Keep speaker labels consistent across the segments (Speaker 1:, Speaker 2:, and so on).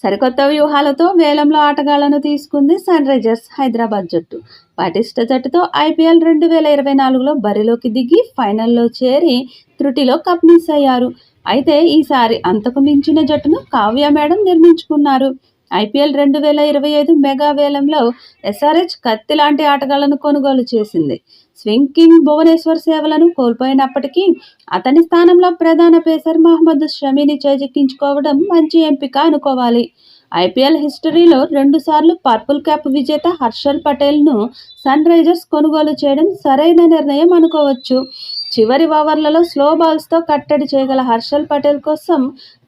Speaker 1: సరికొత్త వ్యూహాలతో వేలంలో ఆటగాళ్లను తీసుకుంది సన్ రైజర్స్ హైదరాబాద్ జట్టు. పటిష్ట జట్టుతో ఐపీఎల్ 2024లో బరిలోకి దిగి ఫైనల్లో చేరి త్రుటిలో కప్ మిస్ అయ్యారు. అయితే ఈసారి అంతకు మించిన జట్టును కావ్య మేడం నిర్మించుకున్నారు. ఐపీఎల్ 2025 మెగా వేలంలో ఎస్ఆర్హెచ్ కత్తి లాంటి ఆటగాళ్లను కొనుగోలు చేసింది. స్వింగ్ కింగ్ భువనేశ్వర్ సేవలను కోల్పోయినప్పటికీ అతని స్థానంలో ప్రధాన పేసర్ మహమ్మద్ షమీని చేజిక్కించుకోవడం మంచి ఎంపిక అనుకోవాలి. ఐపీఎల్ హిస్టరీలో 2 సార్లు పర్పుల్ క్యాప్ విజేత హర్షల్ పటేల్ను సన్ రైజర్స్ కొనుగోలు చేయడం సరైన నిర్ణయం అనుకోవచ్చు. చివరి ఓవర్లలో స్లో బాల్స్తో కట్టడి చేయగల హర్షల్ పటేల్ కోసం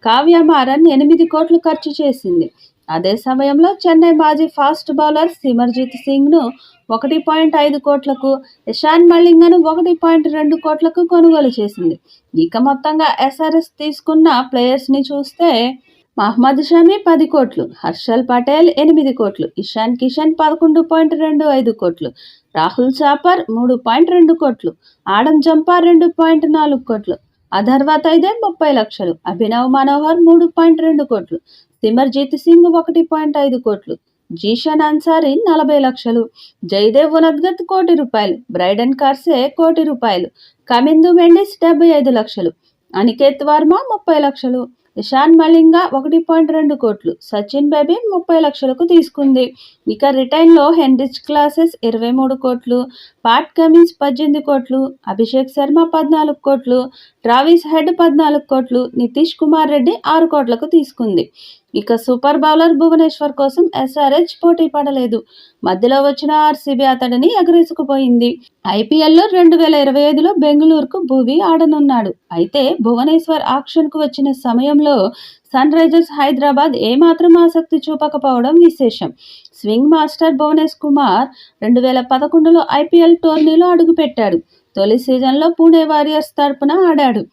Speaker 1: కావ్య మారన్ 8 కోట్లు ఖర్చు చేసింది. అదే సమయంలో చెన్నై మాజీ ఫాస్ట్ బౌలర్ సిమర్జిత్ సింగ్ను 1.5 కోట్లకు, ఇషాన్ మలింగను 1.2 కోట్లకు కొనుగోలు చేసింది. ఇక మొత్తంగా ఎస్ఆర్హెచ్ తీసుకున్న ప్లేయర్స్ని చూస్తే మహమ్మద్ షమి 10 కోట్లు, హర్షల్ పటేల్ 8 కోట్లు, ఇషాన్ కిషన్ 11.25 కోట్లు, రాహుల్ చాపర్ 3.2 కోట్లు, ఆడమ్ జంపా 2.4 కోట్లు, అథర్వ తైదే 30 లక్షలు, అభినవ్ మనోహర్ 3.2 కోట్లు, సిమర్జిత్ సింగ్ 1.5 కోట్లు, జీషన్ అన్సారీ 40 లక్షలు, జయదేవ్ ఉనద్గత్ ₹1 కోటి, బ్రైడన్ కార్సే ₹1 కోటి, కమిందు మెండిస్ 75 లక్షలు, అనికేత్ వర్మ 30 లక్షలు, ఇషాన్ మలింగ 1.2 కోట్లు, సచిన్ బేబీ 30 లక్షలకు తీసుకుంది. ఇక రిటైన్లో హెన్రిచ్ క్లాసెస్ 23 కోట్లు, పాట్ కమిన్స్ 18 కోట్లు, అభిషేక్ శర్మ 14 కోట్లు, ట్రావిస్ హెడ్ 14 కోట్లు, నితీష్ కుమార్ రెడ్డి 6 కోట్లకు తీసుకుంది. ఇక సూపర్ బౌలర్ భువనేశ్వర్ కోసం ఎస్ఆర్హెచ్ పోటీ పడలేదు. మధ్యలో వచ్చిన ఆర్సీబీ అతడిని ఎగరేసుకుపోయింది. ఐపీఎల్లో 2025లో బెంగళూరుకు భువి ఆడనున్నాడు. అయితే భువనేశ్వర్ ఆక్షన్కు వచ్చిన సమయంలో సన్ రైజర్స్ హైదరాబాద్ ఏమాత్రం ఆసక్తి చూపకపోవడం విశేషం. స్వింగ్ మాస్టర్ భువనేష్ కుమార్ 2011లో ఐపీఎల్ టోర్నీలో అడుగుపెట్టాడు. తొలి సీజన్లో పుణె వారియర్స్ తరపున ఆడాడు.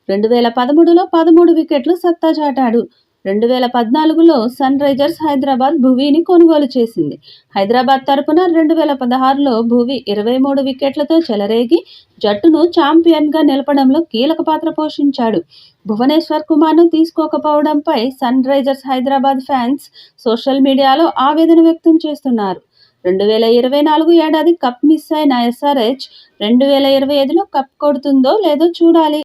Speaker 1: 2013లో 13 వికెట్లు సత్తా చాటాడు. 2014లో సన్ రైజర్స్ హైదరాబాద్ భువీని కొనుగోలు చేసింది. హైదరాబాద్ తరపున 2016లో భువీ 23 వికెట్లతో చెలరేగి జట్టును ఛాంపియన్గా నిలపడంలో కీలక పాత్ర పోషించాడు. భువనేశ్వర్ కుమార్ను తీసుకోకపోవడంపై Sunrisers Hyderabad fans social మీడియాలో ఆవేదన వ్యక్తం చేస్తున్నారు. 2024 ఏడాది కప్ మిస్ అయిన ఎస్ఆర్హెచ్ 2025లో కప్ కొడుతుందో లేదో చూడాలి.